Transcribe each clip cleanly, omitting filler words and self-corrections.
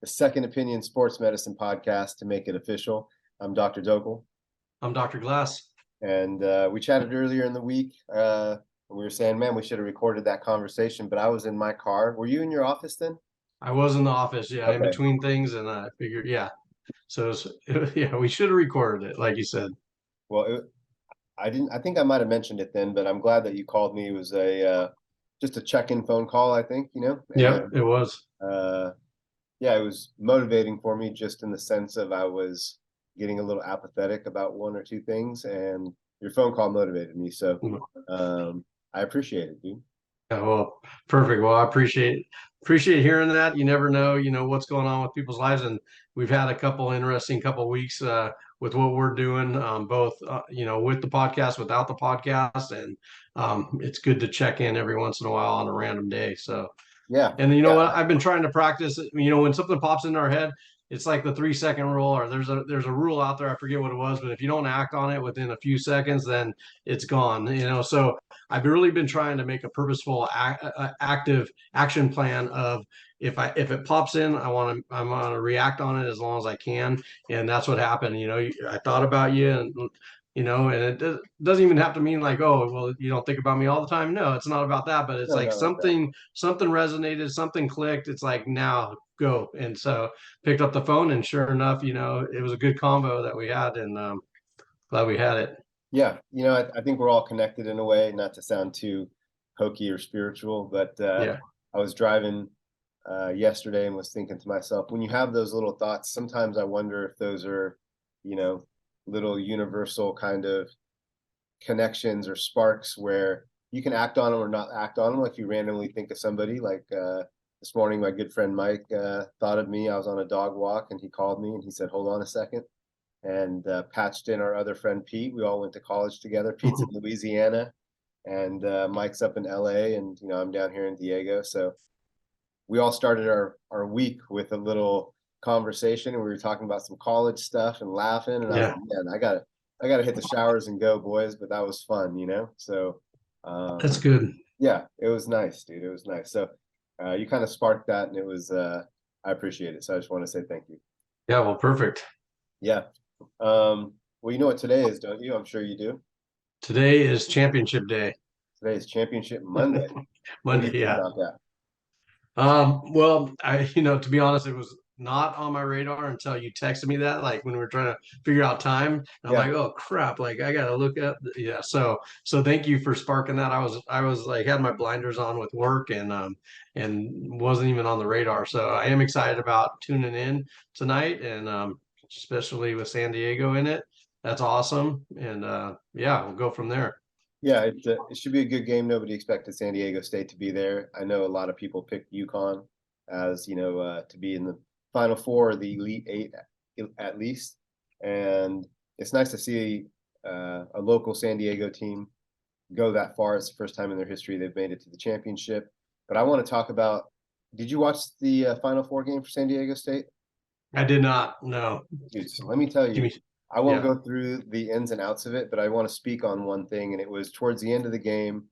the Second Opinion Sports Medicine podcast to make it official. I'm Dr. Dhokal. I'm Dr. Glass. And we chatted earlier in the week. We were saying, man, we should have recorded that conversation, but I was in my car. Were you in your office then? I was in the office, yeah, in Okay. between things, and I figured, yeah. So, yeah, we should have recorded it, like you said. Well, I didn't. I think I might have mentioned it then, but I'm glad that you called me. It was just a check-in phone call, I think, Yeah, and it was. yeah, it was motivating for me just in the sense of I was getting a little apathetic about one or two things, and your phone call motivated me. So I appreciate it, dude. Yeah, well, perfect. Well, I appreciate hearing that. You never know, what's going on with people's lives, and we've had a couple interesting couple weeks with what we're doing, both with the podcast, without the podcast, and it's good to check in every once in a while on a random day. So. Yeah. And you know Yeah. what? I've been trying to practice, when something pops into our head, it's like the 3 second rule, or there's a rule out there. I forget what it was, but if you don't act on it within a few seconds, then it's gone, So I've really been trying to make a purposeful active action plan of if it pops in, I'm going to react on it as long as I can. And that's what happened. I thought about you, and it doesn't even have to mean like, oh, well, you don't think about me all the time. No, it's not about that, but it's No, like no, like that. something resonated, something clicked. It's like, now go. And so picked up the phone, and sure enough, it was a good combo that we had, and glad we had it. Yeah, I think we're all connected in a way, not to sound too hokey or spiritual, but Yeah. I was driving yesterday and was thinking to myself, when you have those little thoughts, sometimes I wonder if those are, little universal kind of connections or sparks where you can act on them or not act on them. Like you randomly think of somebody, like this morning, my good friend Mike thought of me. I was on a dog walk and he called me and he said, hold on a second, and patched in our other friend Pete. We all went to college together. Pete's in Louisiana, and Mike's up in LA, and I'm down here in Diego. So we all started our week with a little conversation, and we were talking about some college stuff and laughing. And I was Yeah. like, man, I gotta hit the showers and go, boys. But that was fun. So That's good. yeah, it was nice, dude. It was nice. So you kind of sparked that, and it was I appreciate it. So I just want to say thank you. Yeah. Well, perfect. Yeah. Well, you know what today is, don't you? I'm sure you do. Today is championship day. Today is Championship Monday. What do you Monday. think Yeah. about that? Well, to be honest, it was not on my radar until you texted me that, like when we were trying to figure out time. And I'm Yeah. like, oh crap, like I gotta look up. Yeah. So thank you for sparking that. I was like had my blinders on with work, and wasn't even on the radar. So I am excited about tuning in tonight, and especially with San Diego in it. That's awesome. And yeah, we'll go from there. Yeah, it should be a good game. Nobody expected San Diego State to be there. I know a lot of people picked UConn as, to be in the Final Four or the Elite Eight at least. And it's nice to see a local San Diego team go that far. It's the first time in their history they've made it to the championship. But I want to talk about, did you watch the Final Four game for San Diego State? I did not. No. Dude, so let me tell Give you, me. I won't Yeah. go through the ins and outs of it, but I want to speak on one thing, and it was towards the end of the game.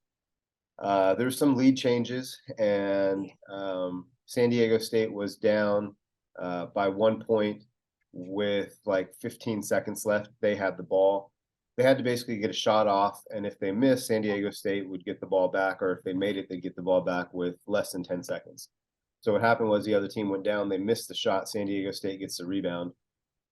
There's some lead changes, and San Diego State was down by 1 point with like 15 seconds left. They had the ball. They had to basically get a shot off, and if they missed, San Diego State would get the ball back, or if they made it, they'd get the ball back with less than 10 seconds. So what happened was the other team went down. They missed the shot. San Diego State gets the rebound.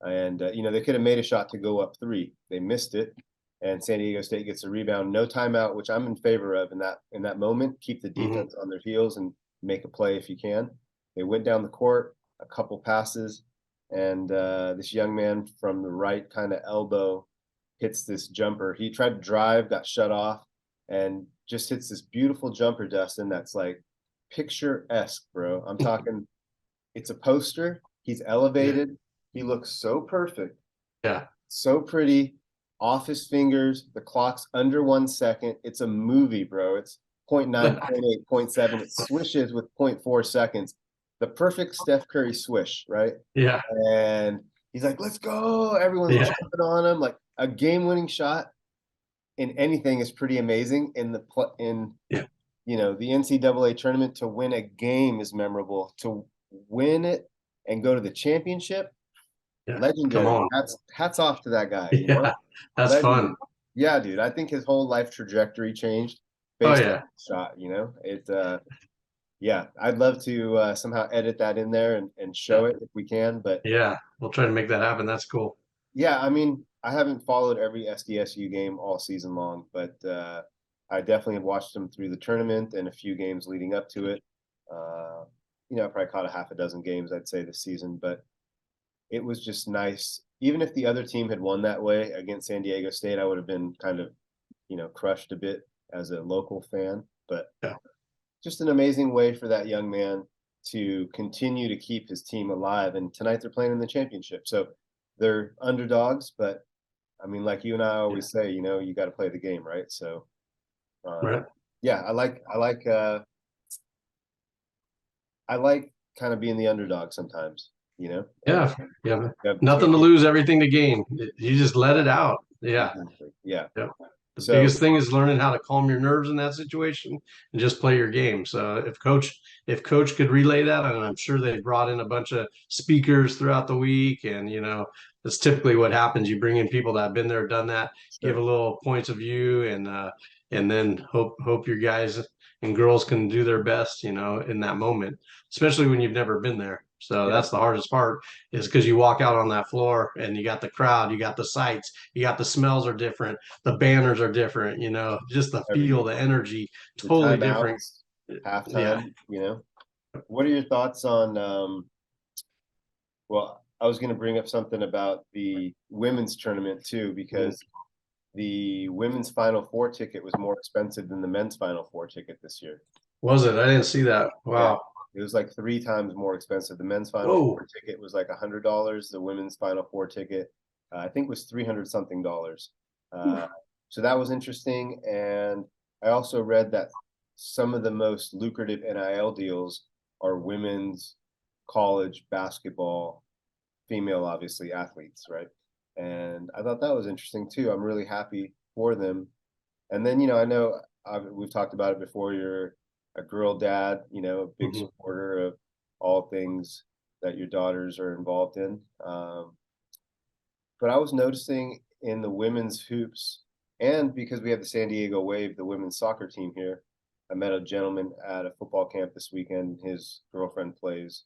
And they could have made a shot to go up 3. They missed it, and San Diego State gets a rebound, no timeout, which I'm in favor of in that moment. Keep the defense on their heels and make a play if you can. They went down the court, a couple passes, and this young man from the right kind of elbow hits this jumper. He tried to drive, got shut off, and just hits this beautiful jumper, Dustin. That's like picturesque, bro. I'm talking. It's a poster. He's elevated. Yeah. He looks so perfect. Yeah. So pretty. Off his fingers. The clock's under 1 second. It's a movie, bro. It's 0.9, 0.8, 0.7. It swishes with 0.4 seconds. The perfect Steph Curry swish, right? Yeah. And he's like, let's go. Everyone's jumping on him. Like a game-winning shot in anything is pretty amazing. The NCAA tournament, to win a game is memorable. To win it and go to the championship, Yeah. Come legendary. on. That's hats off to that guy, you know? Yeah. That's Legendary. fun. Yeah, dude. I think his whole life trajectory changed Oh based on yeah. the shot, you know? Yeah, I'd love to somehow edit that in there and Yeah. show it if we can. But Yeah. We'll try to make that happen. That's cool. yeah, I mean, I haven't followed every SDSU game all season long, but I definitely have watched them through the tournament and a few games leading up to it. Uh, I probably caught a half a dozen games, I'd say, this season, but it was just nice. Even if the other team had won that way against San Diego State, I would have been kind of, crushed a bit as a local fan. But Yeah. just an amazing way for that young man to continue to keep his team alive. And tonight they're playing in the championship. So they're underdogs, but I mean, like you and I Yeah. always say, you got to play the game, right? So, Right. yeah, I like kind of being the underdog sometimes, and Yeah. Yeah. you have the Nothing to champion. lose, everything to gain. You just let it out. Yeah. Exactly. Yeah. Yeah. The So biggest thing is learning how to calm your nerves in that situation and just play your game. So if coach could relay that, and I'm sure they brought in a bunch of speakers throughout the week, and that's typically what happens. You bring in people that have been there, done that, give a sure. little points of view, and then hope your guys and girls can do their best, in that moment, especially when you've never been there. So Yeah. that's the hardest part, is because you walk out on that floor and you got the crowd, you got the sights, you got the smells are different, the banners are different, just the feel, Everything. the energy, The totally different. timeouts, Yeah. halftime. What are your thoughts on well, I was going to bring up something about the women's tournament too, Mhm. because the women's Final Four ticket was more expensive than the men's Final Four ticket this year. Was it? I didn't see that. Yeah, Wow. it was like 3 times more expensive. The men's Final Whoa. Four ticket was like $100. The women's Final Four ticket, I think, was 300 something dollars. Uh, so that was interesting. And I also read that some of the most lucrative NIL deals are women's college basketball, female, obviously, athletes, right? And I thought that was interesting too. I'm really happy for them. And then, I know we've talked about it before. You're a girl dad, a big Mhm. supporter of all things that your daughters are involved in. But I was noticing in the women's hoops, and because we have the San Diego Wave, the women's soccer team here, I met a gentleman at a football camp this weekend. His girlfriend plays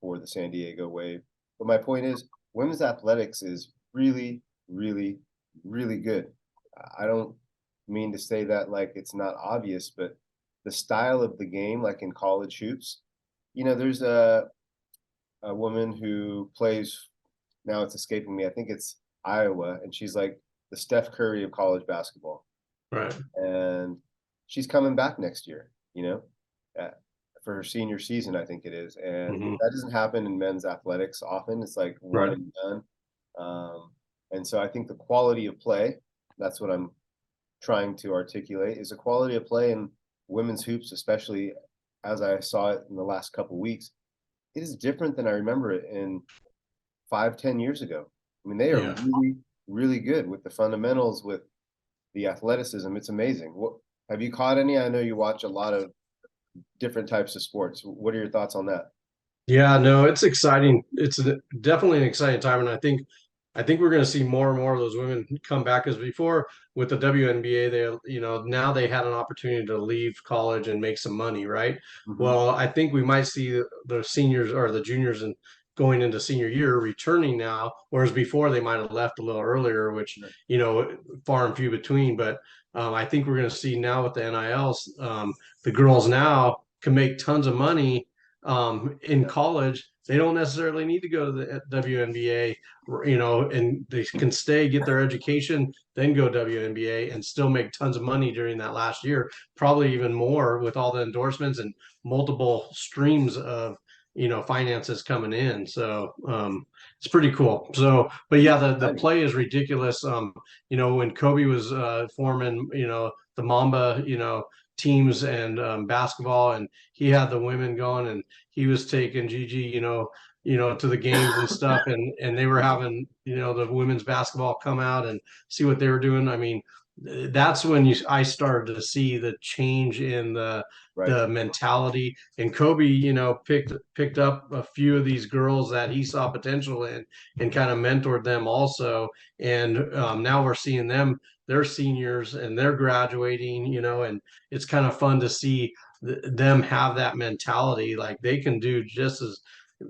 for the San Diego Wave. But my point is, women's athletics is really, really, really good. I don't mean to say that like it's not obvious, but the style of the game, like in college hoops, there's a woman who plays, now it's escaping me. I think it's Iowa, and she's like the Steph Curry of college basketball, Right. and she's coming back next year. Uh, for her senior season, I think it is, and Hmm. that doesn't happen in men's athletics often. It's like one Right. and done, and so I think the quality of play. That's what I'm trying to articulate is the quality of play in women's hoops, especially as I saw it in the last couple of weeks. It is different than I remember it in 5, 10 years ago. I mean, they are Yeah. really, really good with the fundamentals, with the athleticism. It's amazing. What have you caught any? I know you watch a lot of different types of sports. What are your thoughts on that? Yeah, no, it's exciting. Definitely an exciting time, and I think we're going to see more and more of those women come back. As before with the WNBA, now they had an opportunity to leave college and make some money, right? Mm-hmm. Well, I think we might see the seniors or the juniors and going into senior year returning now, whereas before they might have left a little earlier, which far and few between. But I think we're going to see now with the NILs, the girls now can make tons of money in Yeah, college. They don't necessarily need to go to the WNBA, and they can stay, get their education, then go WNBA and still make tons of money during that last year, probably even more with all the endorsements and multiple streams of finances coming in. So it's pretty cool. So, but yeah, the exciting. play is ridiculous. When Kobe was forming, the Mamba, teams and basketball, and he had the women going, and he was taking Gigi, to the games and stuff, and they were having the women's basketball come out and see what they were doing. I mean, that's when I started to see the change in Right. the mentality. And Kobe, picked up a few of these girls that he saw potential in and kind of mentored them also. And now we're seeing them, they're seniors and they're graduating, and it's kind of fun to see them have that mentality. Like they can do just as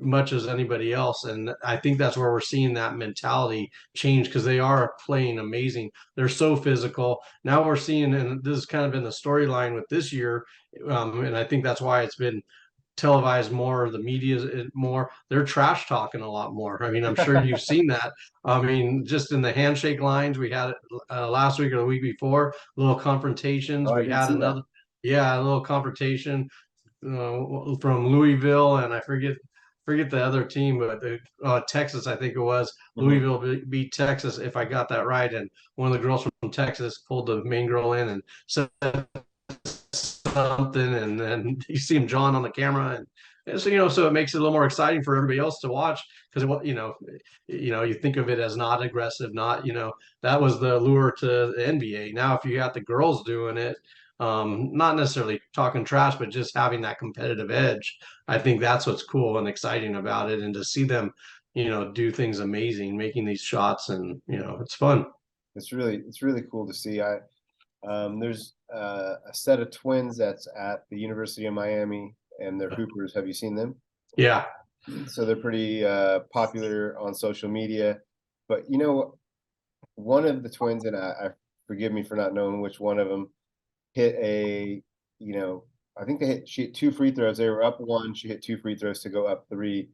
much as anybody else. And I think that's where we're seeing that mentality change because they are playing amazing. They're so physical. Now we're seeing, and this has kind of been the storyline with this year, and I think that's why it's been televised more. The media more. They're trash talking a lot more. I mean, I'm sure you've seen that. I mean, just in the handshake lines we had last week or the week before, little confrontations. Oh, I We didn't had see that. another, yeah, a little confrontation from Louisville, and I forget the other team, but Texas, I think it was. Mhm. Louisville beat Texas, if I got that right. And one of the girls from Texas pulled the main girl in and said something, and then you see him John on the camera, and so so it makes it a little more exciting for everybody else to watch because you think of it as not aggressive, not that was the lure to the NBA. Now, if you got the girls doing it, not necessarily talking trash, but just having that competitive edge, I think that's what's cool and exciting about it, and to see them, do things amazing, making these shots, and it's fun. It's really cool to see. There's a set of twins that's at the University of Miami, and they're hoopers. Have you seen them? Yeah, So they're pretty popular on social media. But one of the twins, and I forgive me for not knowing which one of them, hit you know, I think she hit two free throws. They were up one. She hit two free throws to go up three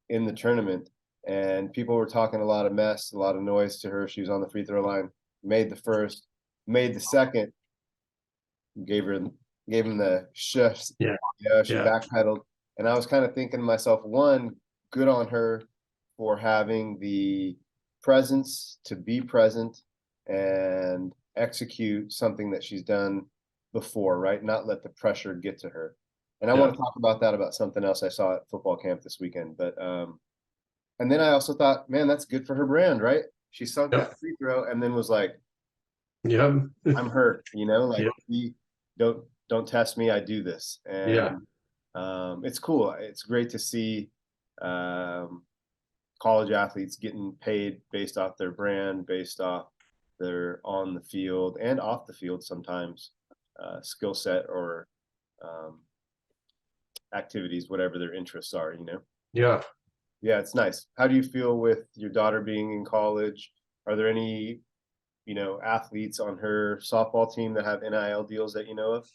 in the tournament. And people were talking a lot of mess, a lot of noise to her. She was on the free throw line, made the first, made the second, gave her gave him the shush. yeah, She yeah, backpedaled. And I was kind of thinking to myself, one, good on her for having the presence to be present and execute something that she's done before, right? Not let the pressure get to her. And I yeah. want to talk about something else I saw at football camp this weekend. But and then I also thought, man, that's good for her brand, right? She sunk Yep. that free throw and then was like, Yep. I'm hurt, like Yep. don't test me, I do this. Yeah. And it's cool. It's great to see um, college athletes getting paid based off their brand, based off their on the field and off the field sometimes skill set or um, activities, whatever their interests are. Yeah. Yeah, it's nice. How do you feel with your daughter being in college? Are there any, athletes on her softball team that have NIL deals that you know of?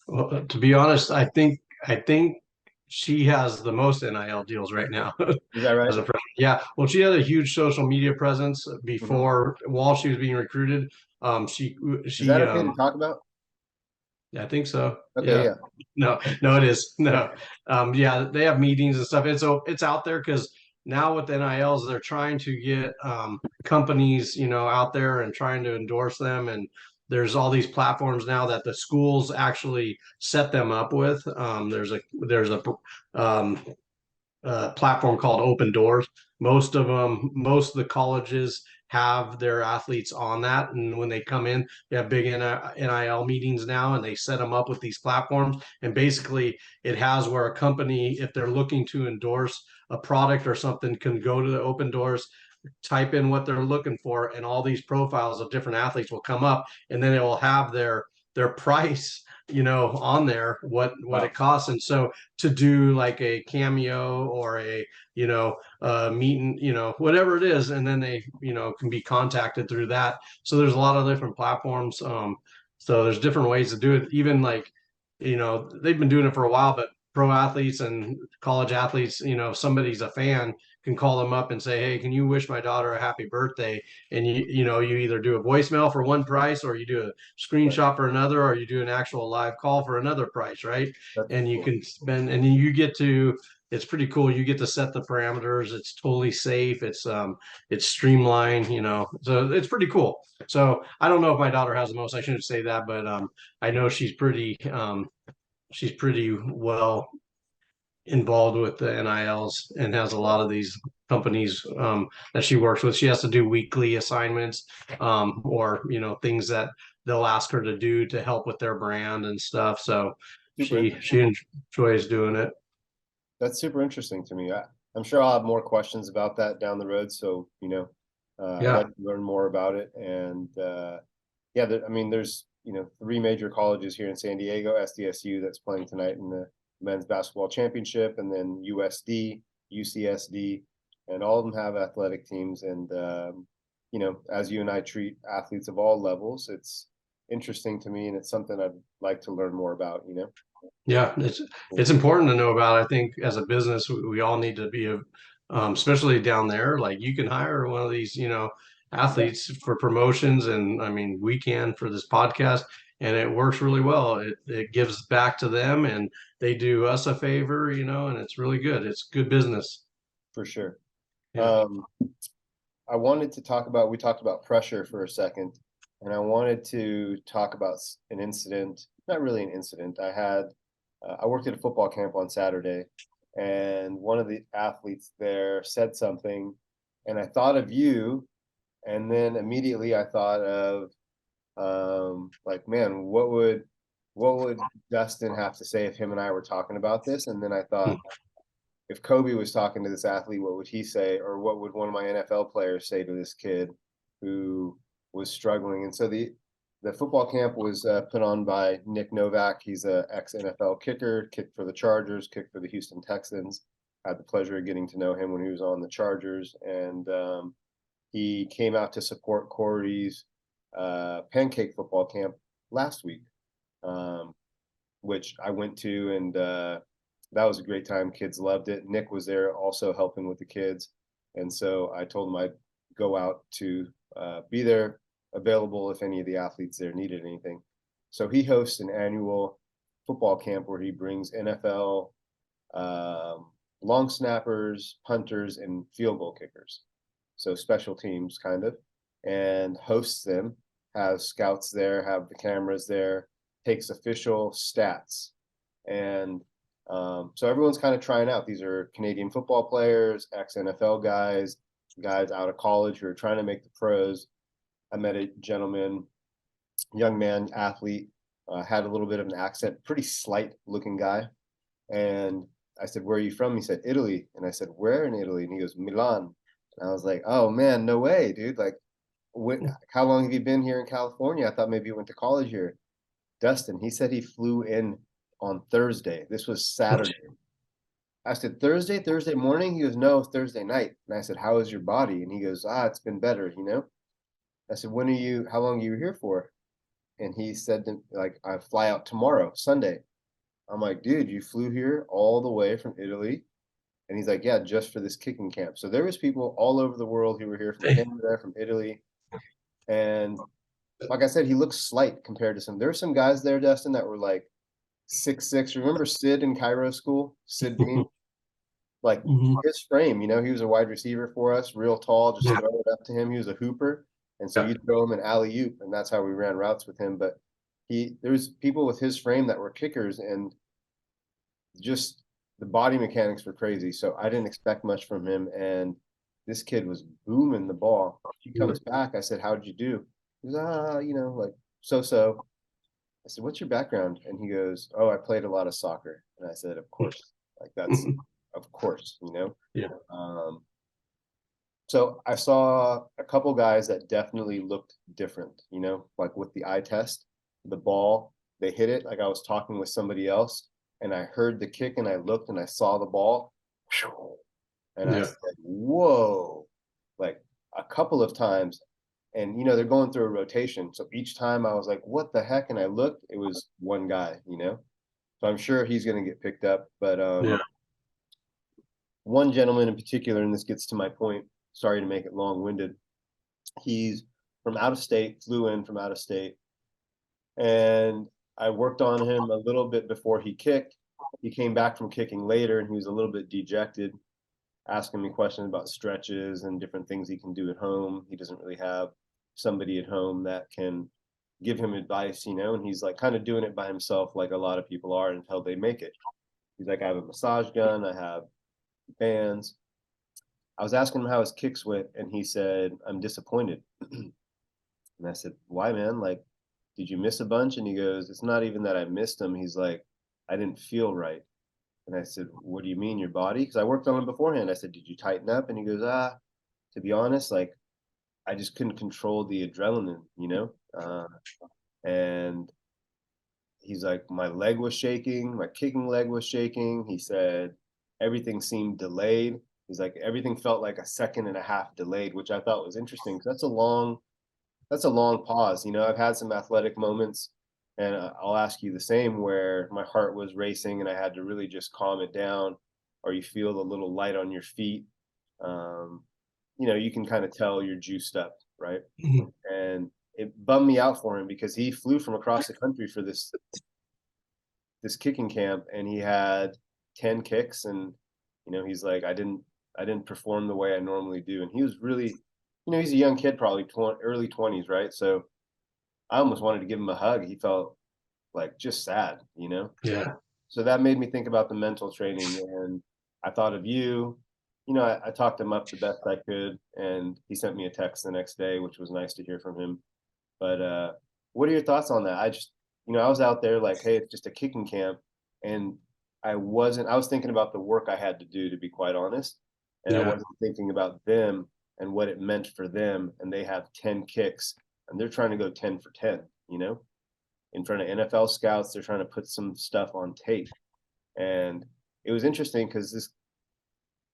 Well, to be honest, I think she has the most NIL deals right now Is that right? as a freshman. Yeah. Well, she had a huge social media presence Mhm. before while she was being recruited. She Is that she okay to talk about? I think so. Okay, Yeah. yeah. No, no, it is. No. Okay. Yeah, they have meetings and stuff. And so it's out there because now with NILs, they're trying to get companies, out there and trying to endorse them. And there's all these platforms now that the schools actually set them up with. Um, platform called Open Doors. Most of the colleges have their athletes on that, and when they come in, they have big NIL meetings now, and they set them up with these platforms. And basically, it has where a company, if they're looking to endorse a product or something, can go to the Open Doors, type in what they're looking for, and all these profiles of different athletes will come up, and then it will have their price on there, what it Wow. costs. And so to do like a cameo or a meet and whatever it is, and then they can be contacted through that. So there's a lot of different platforms. So there's different ways to do it. Even like they've been doing it for a while, but pro athletes and college athletes, if somebody's a fan, can call them up and say, hey, can you wish my daughter a happy birthday? And you either do a voicemail for one price, or you do a Right. screenshot for another, or you do an actual live call for another price, right? That's And you cool. can spend, and then you get to, it's pretty cool. You get to set the parameters. It's totally safe. It's streamlined, so it's pretty cool. So I don't know if my daughter has the most. I shouldn't say that, but I know she's pretty well involved with the NILs and has a lot of these companies that she works with. She has to do weekly assignments or things that they'll ask her to do to help with their brand and stuff. So Super she enjoys doing it. That's super interesting to me. I'm sure I'll have more questions about that down the road. So, I'd Yeah. like to learn more about it. And yeah, I mean, there's, three major colleges here in San Diego, SDSU that's playing tonight in the men's basketball championship, and then USD, UCSD, and all of them have athletic teams. And, as you and I treat athletes of all levels, it's interesting to me and it's something I'd like to learn more about. Yeah, it's important to know about. I think as a business, we all need to be especially down there. Like you can hire one of these, Yeah, athletes for promotions, and I mean we can for this podcast, and it works really well. It gives back to them, and they do us a favor, and it's really good. It's good business. for sure. Yeah. Um, I wanted to talk about, we talked about pressure for a second, and I wanted to talk about an incident, not really an incident. I worked at a football camp on Saturday, and one of the athletes there said something, and I thought of you, and then immediately I thought of, like, man, what would Dustin have to say if him and I were talking about this? And then I thought, if Kobe was talking to this athlete, what would he say? Or what would one of my NFL players say to this kid who was struggling? And so the football camp was put on by Nick Novak. He's a ex NFL kicker, kicked for the Chargers, kicked for the Houston Texans. Had the pleasure of getting to know him when he was on the Chargers, and he came out to support Corey's pancake football camp last week, um, which I went to, and that was a great time. Kids loved it. Nick was there also helping with the kids, and so I told him I'd go out to be there, available if any of the athletes there needed anything. So he hosts an annual football camp where he brings NFL long snappers, punters, and field goal kickers. So special teams kind of, and hosts them, has scouts there, have the cameras there, takes official stats. And so everyone's kind of trying out. These are Canadian football players, ex NFL guys, guys out of college who are trying to make the pros. I met a gentleman, young man, athlete, had a little bit of an accent, pretty slight looking guy. And I said, "Where are you from?" He said, "Italy." And I said, "Where in Italy?" And he goes, "Milan." And I was like, "Oh man, no way, dude. Like, how long have you been here in California? I thought maybe you went to college here." Dustin, he said he flew in on Thursday. This was Saturday. I said, Thursday morning? He goes, "No, Thursday night." And I said, "How is your body?" And he goes, "It's been better. I said, how long are you here for?" And he said, like, "I fly out tomorrow, Sunday." I'm like, "Dude, you flew here all the way from Italy?" And he's like, "Yeah, just for this kicking camp." So there was people all over the world who were here from Canada, from Italy. And like I said, he looks slight compared to some. There were some guys there, Dustin, that were like 6'6". Remember Sid in Cairo school? Sid Bean? Like Mhm. his frame, he was a wide receiver for us, real tall, just Yeah. throw it up to him. He was a hooper. And so Yeah. you throw him an alley oop, and that's how we ran routes with him. But there was people with his frame that were kickers, and just the body mechanics were crazy. So I didn't expect much from him. And this kid was booming the ball. He comes back. I said, "How'd you do?" He goes, like so. I said, "What's your background?" And he goes, "Oh, I played a lot of soccer." And I said, "Of course, like that's of course. Yeah. Um, so I saw a couple guys that definitely looked different, like with the eye test, the ball, they hit it. Like I was talking with somebody else and I heard the kick and I looked and I saw the ball and I Yeah. said, "Whoa," like a couple of times. And, they're going through a rotation. So each time I was like, "What the heck?" And I looked, it was one guy. So I'm sure he's going to get picked up. But Yeah. one gentleman in particular, and this gets to my point, sorry to make it long winded. He's from out of state, flew in from out of state, and I worked on him a little bit before he kicked. He came back from kicking later, and he was a little bit dejected, asking me questions about stretches and different things he can do at home. He doesn't really have somebody at home that can give him advice, and he's like kind of doing it by himself, like a lot of people are until they make it. He's like, "I have a massage gun, I have bands." I was asking him how his kicks went, and he said, "I'm disappointed." And I said, "Why, man? Like, did you miss a bunch? And he goes, it's not even that I missed them. He's like, I didn't feel right. And I said, what do you mean, your body? Because I worked on it beforehand. I said, did you tighten up? And he goes, to be honest, like I just couldn't control the adrenaline, you know? And he's like, my leg was shaking, my kicking leg was shaking. He said, everything seemed delayed. He's like, everything felt like a second and a half delayed, which I thought was interesting. 'Cause that's a long pause. You know, I've had some athletic moments, and I'll ask you the same, where my heart was racing and I had to really just calm it down, or you feel a little light on your feet. Um, you know, you can kind of tell you're juiced up, right? Mhm. And it bummed me out for him because he flew from across the country for this kicking camp, and he had 10 kicks. And you know, he's like, I didn't perform the way I normally do. And he was really, you know, he's a young kid, probably early 20s, right? So I almost wanted to give him a hug. He felt like just sad, you know? Yeah. So that made me think about the mental training. And I thought of you. You know, I talked him up the best I could, and he sent me a text the next day, which was nice to hear from him. But what are your thoughts on that? I just, you know, I was out there like, hey, it's just a kicking camp, and I was thinking about the work I had to do, to be quite honest, and I Yeah. wasn't thinking about them and what it meant for them. And they have 10 kicks, and they're trying to go 10 for 10, you know, in front of NFL scouts. They're trying to put some stuff on tape. And it was interesting because this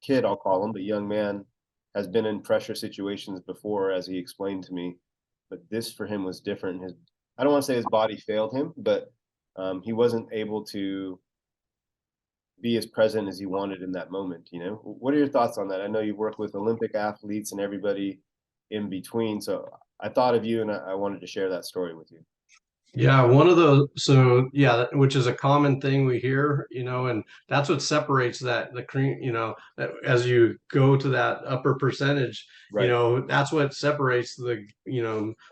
kid, I'll call him, the young man, has been in pressure situations before, as he explained to me. But this for him was different. I don't want to say his body failed him, but he wasn't able to be as present as he wanted in that moment. You know, what are your thoughts on that? I know you've worked with Olympic athletes and everybody in between. So I thought of you, and I wanted to share that story with you. Yeah, one of the so yeah, which is a common thing we hear, and that's what separates the cream, that as you go to that upper percentage, Right. that's what separates the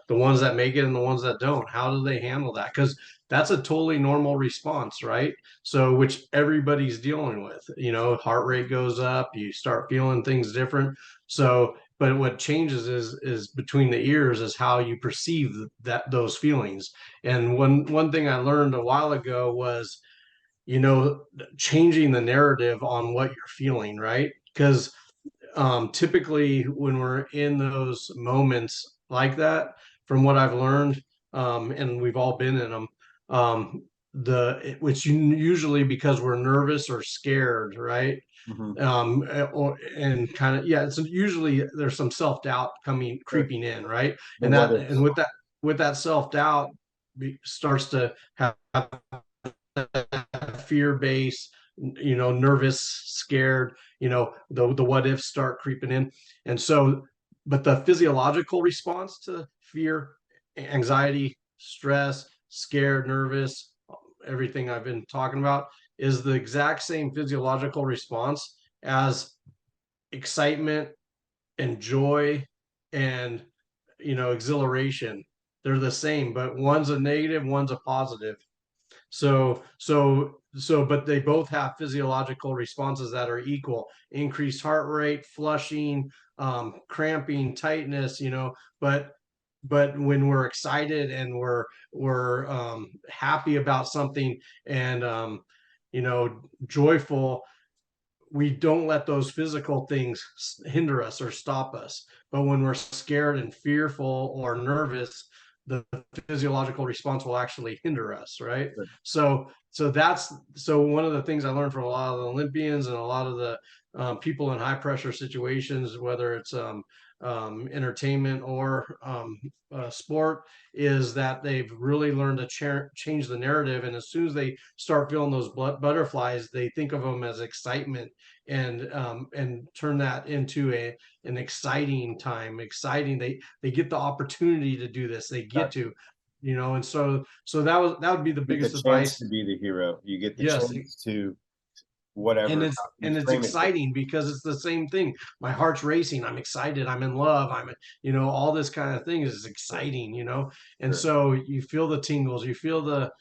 ones that make it and the ones that don't. How do they handle that? Because that's a totally normal response, right? So which everybody's dealing with, heart rate goes up, you start feeling things different. So but what changes is between the ears is how you perceive those feelings. And one thing I learned a while ago was, you know, changing the narrative on what you're feeling, right? Because typically when we're in those moments like that, from what I've learned, and we've all been in them, which usually because we're nervous or scared, right? Hmm. And kind of, yeah, it's usually there's some self-doubt Sure. creeping in, right? The And what that and ifs. with that self-doubt starts to have fear base, nervous, scared, the what ifs start creeping in. And so, but the physiological response to fear, anxiety, stress, scared, nervous, everything I've been talking about is the exact same physiological response as excitement and joy and exhilaration. They're the same, but one's a negative, one's a positive. But they both have physiological responses that are equal: increased heart rate, flushing, cramping, tightness. But when we're excited and we're happy about something and joyful, we don't let those physical things hinder us or stop us. But when we're scared and fearful or nervous, the physiological response will actually hinder us, right? Sure. So one of the things I learned from a lot of the Olympians and a lot of the people in high pressure situations, whether it's entertainment or sport, is that they've really learned to change the narrative. And as soon as they start feeling those butterflies, they think of them as excitement and turn that into an exciting time. Exciting. They get the opportunity to do this. They get Gotcha. to, and so that would be the Get the biggest chance to advice. be the hero. You get the Yes, chance to and whatever it's you and it's frame it different. exciting because it's the same thing. My heart's racing, I'm excited, I'm in love, all this kind of thing is Sure. exciting. And Sure. so you feel the tingles, you feel the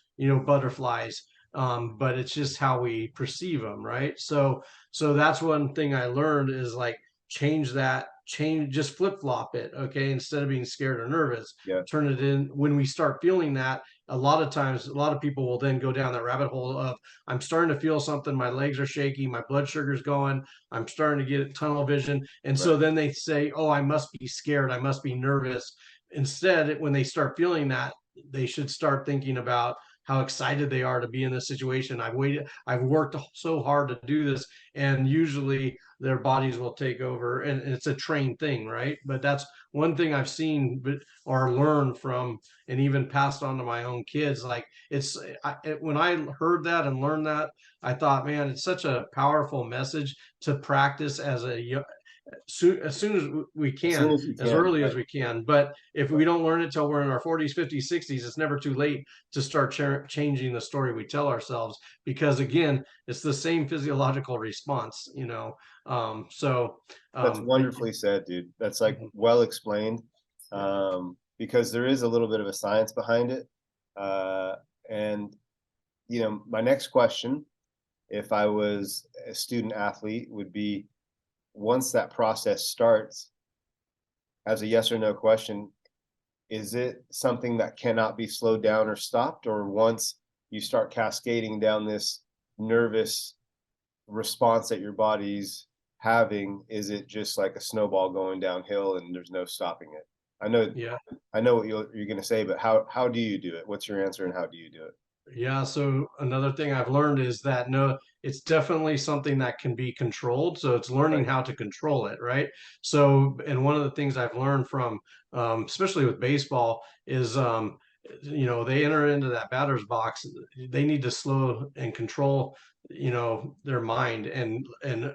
butterflies, but it's just how we perceive them, right? So that's one thing I learned is like, change that, just flip flop it. Okay. Instead of being scared or nervous, Yeah. turn it in. When we start feeling that, a lot of times, a lot of people will then go down that rabbit hole of, I'm starting to feel something. My legs are shaky. My blood sugar's going. I'm starting to get tunnel vision. And so Right. then they say, oh, I must be scared. I must be nervous. Instead, when they start feeling that, they should start thinking about how excited they are to be in this situation. I've worked so hard to do this. And usually their bodies will take over, and it's a trained thing, right? But that's one thing I've seen or learned from, and even passed on to my own kids. Like when I heard that and learned that, I thought, man, it's such a powerful message to practice as soon as we As soon can, as you as can. early Right. as we can. But if we Right. don't learn it till we're in our 40s, 50s, 60s, it's never too late to start changing the story we tell ourselves, because again, it's the same physiological response, That's but wonderfully said, dude. That's like mhm, well explained. yeah, Because there is a little bit of a science behind it. Uh, and my next question, if I was a student athlete, would be, once that process starts, as a yes or no question, is it something that cannot be slowed down or stopped? Or once you start cascading down this nervous response that your body's having, is it just like a snowball going downhill and there's no stopping it? I know yeah. I know what you're going to say, but how do you do it? What's your answer and how do you do it? Yeah, so another thing I've learned is that no, it's definitely something that can be controlled. So it's learning Right. how to control it, right? So, and one of the things I've learned from, especially with baseball, is, they enter into that batter's box. They need to slow and control, their mind and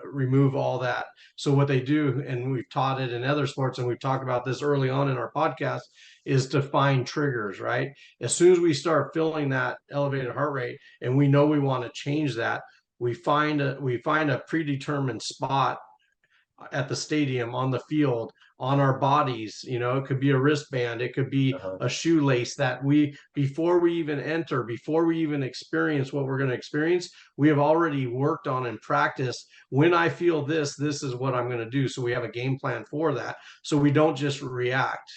remove all that. So what they do, and we've taught it in other sports, and we've talked about this early on in our podcast, is to find triggers, right? As soon as we start feeling that elevated heart rate and we know we want to change that, we find a predetermined spot at the stadium, on the field, on our bodies. It could be a wristband, it could be Uh-huh. a shoelace, that we, before we even enter, before we even experience what we're going to experience, we have already worked on and practiced. When I feel this is what I'm going to do. So we have a game plan for that. So we don't just react,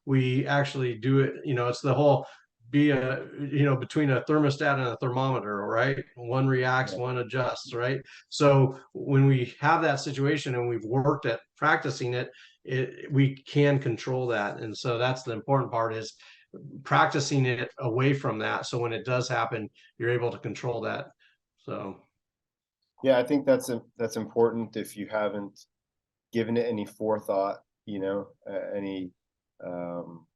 we actually do it. It's the whole, between a thermostat and a thermometer, right? One reacts, Yeah. one adjusts, right? So when we have that situation and we've worked at practicing it, we can control that. And so that's the important part, is practicing it away from that. So when it does happen, you're able to control that. So Yeah, I think that's important if you haven't given it any forethought, any um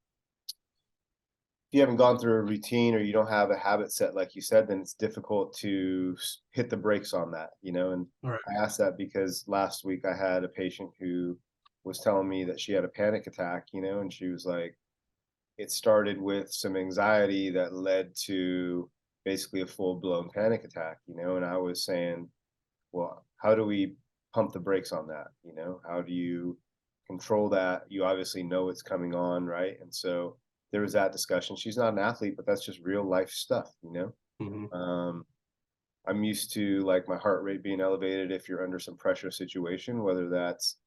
if you haven't gone through a routine or you don't have a habit set, like you said, then it's difficult to hit the brakes on that, and all right. I asked that because last week I had a patient who was telling me that she had a panic attack, and she was like, it started with some anxiety that led to basically a full-blown panic attack, and I was saying, well, how do we pump the brakes on that? How do you control that? You obviously know it's coming on, right? And so there was that discussion. She's not an athlete, but that's just real life stuff. Mhm. Um, I'm used to like my heart rate being elevated if you're under some pressure situation, whether that's,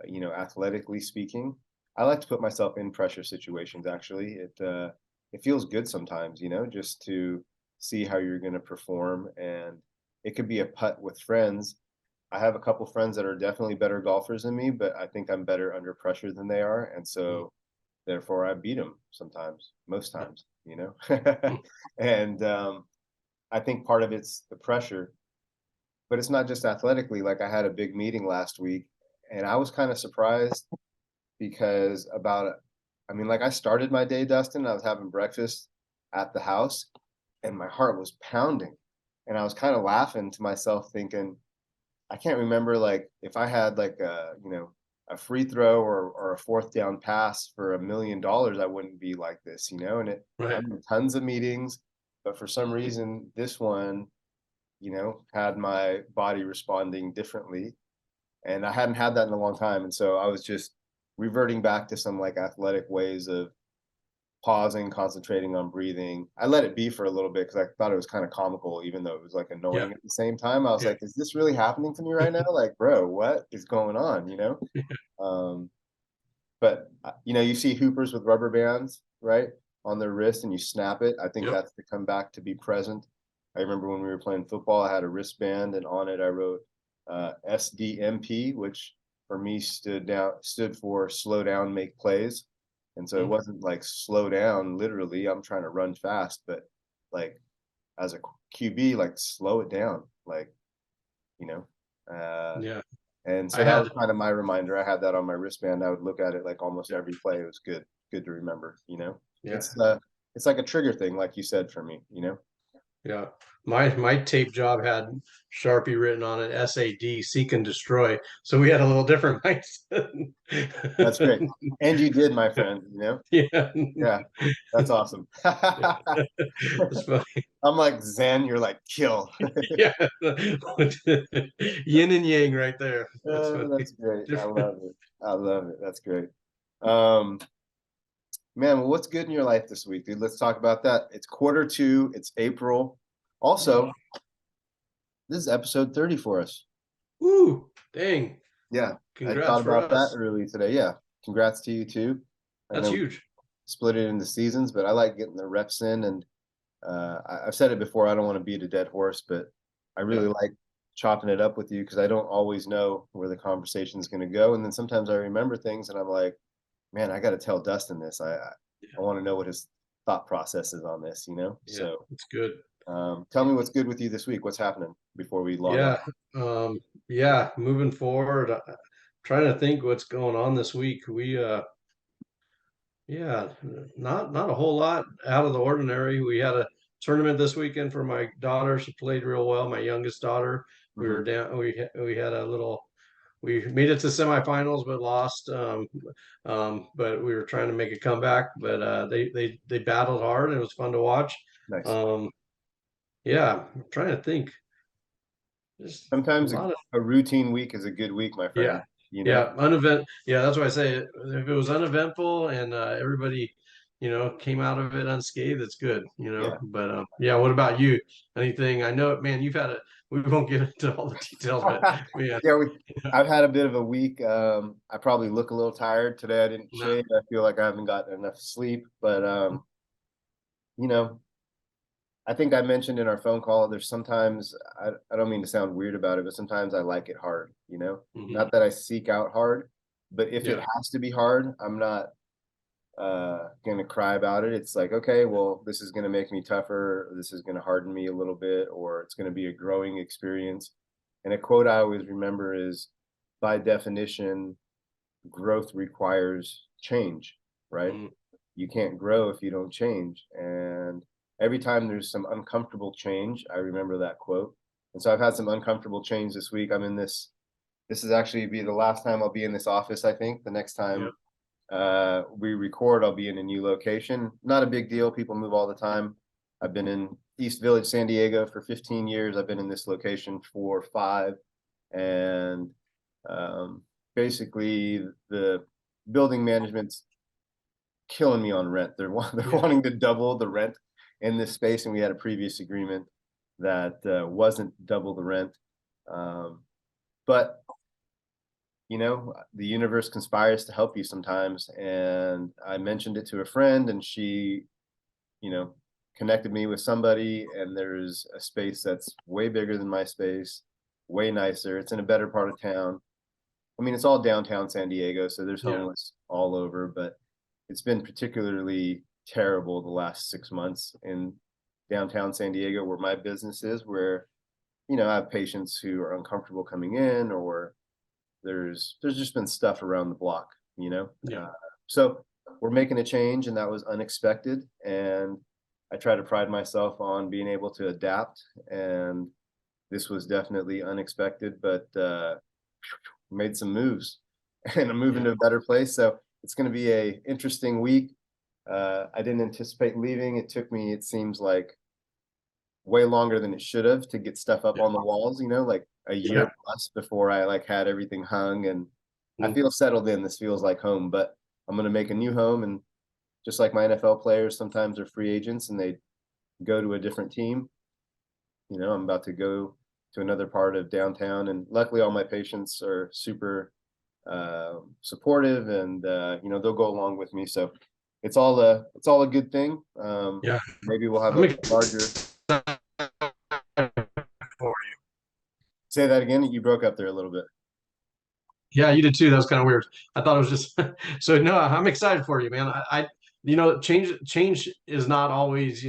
athletically speaking. I like to put myself in pressure situations. Actually, it feels good sometimes, just to see how you're going to perform, and it could be a putt with friends. I have a couple friends that are definitely better golfers than me, but I think I'm better under pressure than they are, and Mhm. so therefore I beat them sometimes, most Yeah. times. Mhm. And I think part of it's the pressure, but it's not just athletically. Like I had a big meeting last week, and I was kind of surprised because I mean, like I started my day, Dustin. I was having breakfast at the house, and my heart was pounding, and I was kind of laughing to myself, thinking, I can't remember like if I had like a free throw or a fourth down pass for $1 million, I wouldn't be like this. And Right. I'm in tons of meetings, but for some reason this one, had my body responding differently, and I hadn't had that in a long time, and so I was just reverting back to some like athletic ways of pausing, concentrating on breathing. I let it be for a little bit because I thought it was kind of comical, even though it was like Yeah. annoying at the same time. I was Yeah. like, is this really happening to me right now? Like, bro, what is going on? You know? Um, but you see hoopers with rubber bands, right, on their wrist, and you snap it. I think Yep. that's to come back to be present. I remember when we were playing football, I had a wristband, and on it I wrote SDMP, which for me stood for slow down, make plays. And so it Mhm. wasn't like slow down literally. I'm trying to run fast, but like as a QB, like slow it down, like you know. Uh, Yeah. and I so that was had, kind of my reminder. I had that on my wristband. I would look at it like almost yeah. every play. It was good to remember, you know. Yeah. It's like a trigger thing, like you said for me, you know. Yeah. My tape job had Sharpie written on it, SAD, seek and destroy. So we had a little different mindset. That's great. And you did, my friend, you know. Yeah. Yeah, that's awesome. It's funny. I'm like Zen, you're like kill. Yeah. Yin and yang right there. That's funny. That's great. I Different. love it. I love it. That's great. Um, Man, well, what's good in your life this week, dude? Let's talk about that. It's quarter 2. It's April. Also, this is episode 30 for us. Woo, dang. Yeah, I Congrats thought for about that us. early today. Yeah, congrats to you too. I That's know we huge. split it into seasons, but I like getting the reps in. And I've said it before. I don't want to beat a dead horse, but I Yeah. really like chopping it up with you because I don't always know where the conversation is going to go. And then sometimes I remember things, and I'm like, man, I got to tell Dustin this. I want to know what his thought process is on this. You know. Yeah, So it's good. tell me what's good with you this week. What's happening before we log off? Yeah. Yeah, moving forward, trying to think what's going on this week. Yeah, not a whole lot out of the ordinary. We had a tournament this weekend for my daughter. She played real well, my youngest daughter. We were Hmm. down, we had a little, we made it to semifinals but lost. But we were trying to make a comeback, but they battled hard and it was fun to watch. Nice. Um, yeah, I'm trying to think. Just a Sometimes lot of a routine week is a good week, my friend. yeah, You know. yeah, yeah, that's why I say if it was uneventful and everybody, came out of it unscathed, it's good. Yeah. But yeah, what about you? Anything? I know, man, you've had it. We won't get into all the details, but man, Yeah, I've had a bit of a week. I probably look a little tired today. I didn't no, shave. I feel like I haven't gotten enough sleep. But you know, I think I mentioned in our phone call, there's sometimes I don't mean to sound weird about it, but sometimes I like it hard, you know? mhm, Not that I seek out hard, but if it yeah, has to be hard, I'm not gonna cry about it. It's like, okay, well, this is gonna make me tougher, or this is gonna harden me a little bit, or it's gonna be a growing experience. And a quote I always remember is, by definition, growth requires change, right? mhm, You can't grow if you don't change. And every time there's some uncomfortable change, I remember that quote. And so I've had some uncomfortable change this week. This is actually be the last time I'll be in this office, I think. The next yeah, time we record, I'll be in a new location. Not a big deal. People move all the time. I've been in East Village, San Diego for 15 years. I've been in this location for 5. And um, basically, the building management's killing me on rent. They're yeah, wanting to double the rent in this space, and we had a previous agreement that wasn't double the rent. But the universe conspires to help you sometimes. And I mentioned it to a friend, and she, you know, connected me with somebody. And there's a space that's way bigger than my space, way nicer. It's in a better part of town. I mean, it's all downtown San Diego, so there's yeah, homeless all over, but it's been particularly terrible the last 6 months in downtown San Diego where my business is, where, I have patients who are uncomfortable coming in, or there's just been stuff around the block, you know? yeah, So we're making a change, and that was unexpected. And I try to pride myself on being able to adapt. And this was definitely unexpected, but made some moves and I'm moving yeah, to a better place. So it's going to be a interesting week. I didn't anticipate leaving. It took me, it seems like, way longer than it should have to get stuff up yeah, on the walls, like a yeah, year plus before I like had everything hung. And I mm, feel settled in. This feels like home, but I'm going to make a new home and just like my NFL players sometimes are free agents and they go to a different team. You know, I'm about to go to another part of downtown, and luckily all my patients are super supportive, and you know, they'll go along with me. So it's all a good thing. Yeah. Maybe we'll have I'm a larger. excited for you. Say that again. You broke up there a little bit. Yeah, you did too. That was kind of weird. I thought it was just so no, I'm excited for you, man. Change is not always,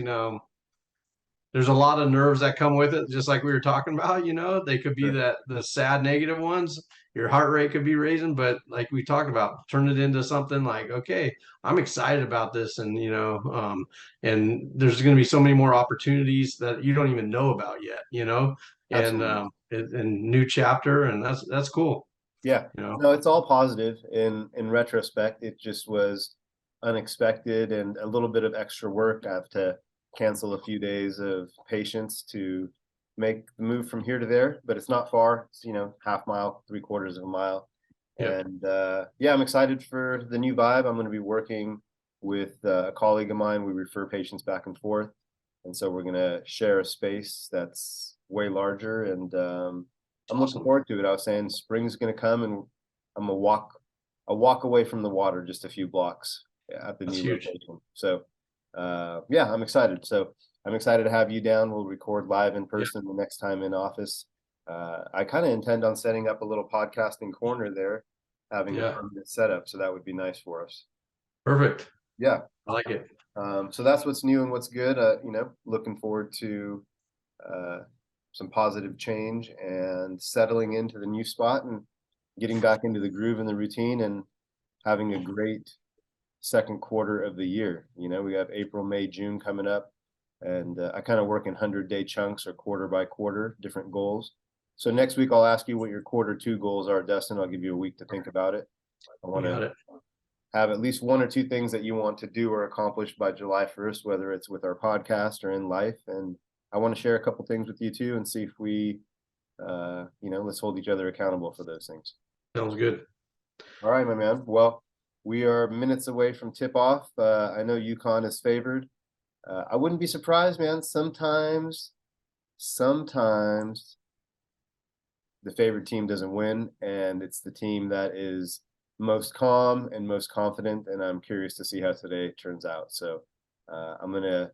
there's a lot of nerves that come with it, just like we were talking about, they could be Sure. the sad negative ones. Your heart rate could be raising, but like we talked about, turn it into something like, okay, I'm excited about this. And, and there's going to be so many more opportunities that you don't even know about yet, and, Absolutely. and new chapter. And that's cool. Yeah. No, it's all positive in retrospect. It just was unexpected and a little bit of extra work. I have to cancel a few days of patients to make the move from here to there, but it's not far. It's, you know, half mile, 3/4 of a mile. Yep. And yeah, I'm excited for the new vibe. I'm going to be working with a colleague of mine. We refer patients back and forth. And so we're going to share a space that's way larger. And I'm looking Awesome. forward to it. I was saying spring's going to come, and I'm going to walk away from the water just a few blocks at the That's new huge. location. So yeah, I'm excited. So I'm excited to have you down. We'll record live in Yeah. person the next time in office. I kind of intend on setting up a little podcasting corner there, having a Yeah. permanent setup. So that would be nice for us. Perfect. Yeah. I like it. So that's what's new and what's good. You know, looking forward to uh, some positive change and settling into the new spot and getting back into the groove and the routine and having a great second quarter of the year. You know, we have April, May, June coming up, and I kind of work in 100-day chunks or quarter by quarter, different goals. So next week I'll ask you what your quarter 2 goals are, Dustin. I'll give you a week to think about it. I want You got to it. have at least 1 or 2 things that you want to do or accomplish by July 1st, whether it's with our podcast or in life. And I want to share a couple things with you too and see if we, you know, let's hold each other accountable for those things. Sounds good. All right, my man. Well, we are minutes away from tip off. I know UConn is favored. I wouldn't be surprised, man. Sometimes the favorite team doesn't win, and it's the team that is most calm and most confident. And I'm curious to see how today turns out. So I'm gonna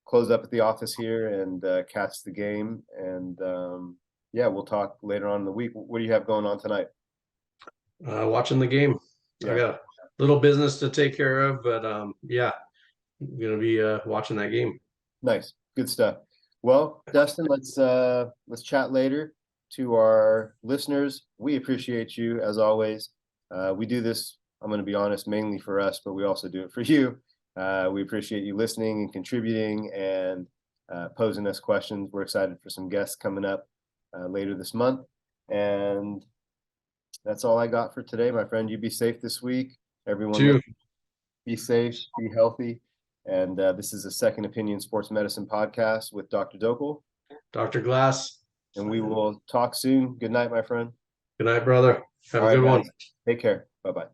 close up at the office here and catch the game. And yeah, we'll talk later on in the week. What do you have going on tonight? Watching the game. I Yeah, got a little business to take care of, but yeah, I'm gonna be watching that game. nice, good stuff. Well, Dustin, let's chat later. To our listeners, we appreciate you as always. We do this, I'm going to be honest, mainly for us, but we also do it for you. We appreciate you listening and contributing and posing us questions. We're excited for some guests coming up later this month. And that's all I got for today, my friend. You be safe this week. Everyone, Two. be safe, be healthy. And this is a Second Opinion Sports Medicine podcast with Dr. Dhokal. Dr. Glass. And we will talk soon. Good night, my friend. Good night, brother. Have All a right, good one. guys. Take care. Bye-bye.